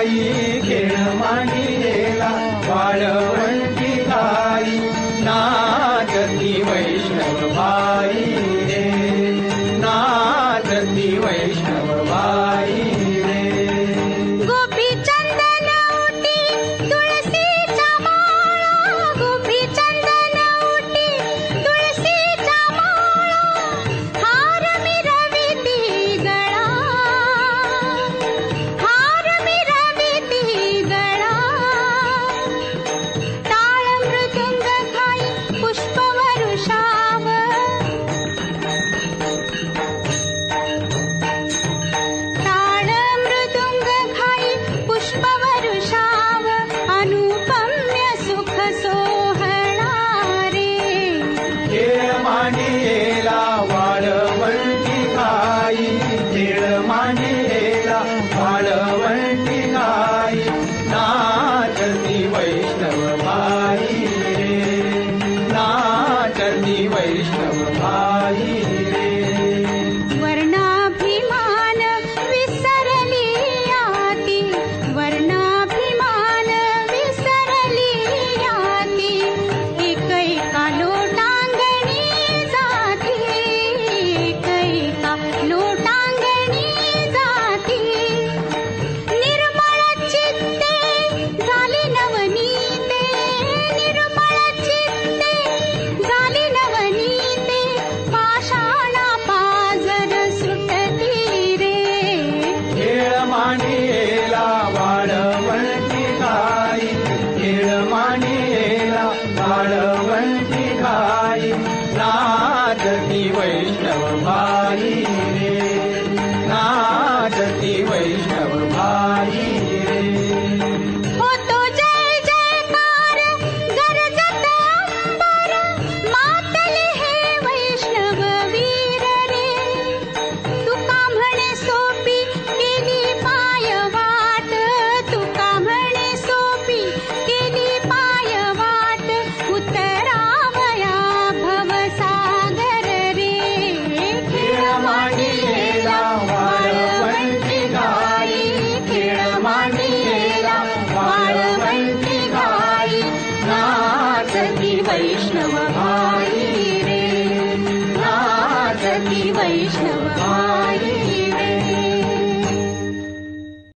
गाई खेळ मांडिलेला वाळवंटी गाई नाचती वैष्णव बाई रे नाचती वैष्णव बाई रे गोपी चंदन उटी तुळशीच्या माळा गोपी चंदन उटी तुळशीच्या माळा हार मिरविती गळा हार मिरविती गळा टाळ मृदुंग खाई पुष्पवरुषाव टाळ मृदुंग खाई पुष्पवरुषाव अनुपम्य सुख सोहळा रे खेळ मांडिलेला वाळवंटी गाई खेळ मांडिलेला वाळवंटी गाई नाचती वैष्णव बाई रे नाचती वैष्णव बाई रे वर्णाभिमान विसरली याती वर्णाभिमान विसरली याती एकैका लोटांगणी जाती एकैका लोटांगणी जाती निर्मळ चित्ते झाली नवनीते निर्मळ चित्ते झाली नवनीते पाषाणा पाजर सुटती रे खेळ मांडिलेला वाळवंटी गाई खेळ मांडिलेला वाळवंटी गाई नाचती वैष्णव बाई रे नाचती वैष्णव बाई रे होतो जय जयकार गरजत अंबर मातले हे वैष्णव वीर रे तुका म्हणे सोपी केली पाय वाट तुका म्हणे सोपी केली पाय वाट उतरावया भवसागर रे खेळ मांडिलेला वाळवंटी गाई खेळ मांडिलेला वाळवंटी गाई नाचती वैष्णव बाई रे नाचती वैष्णव बाई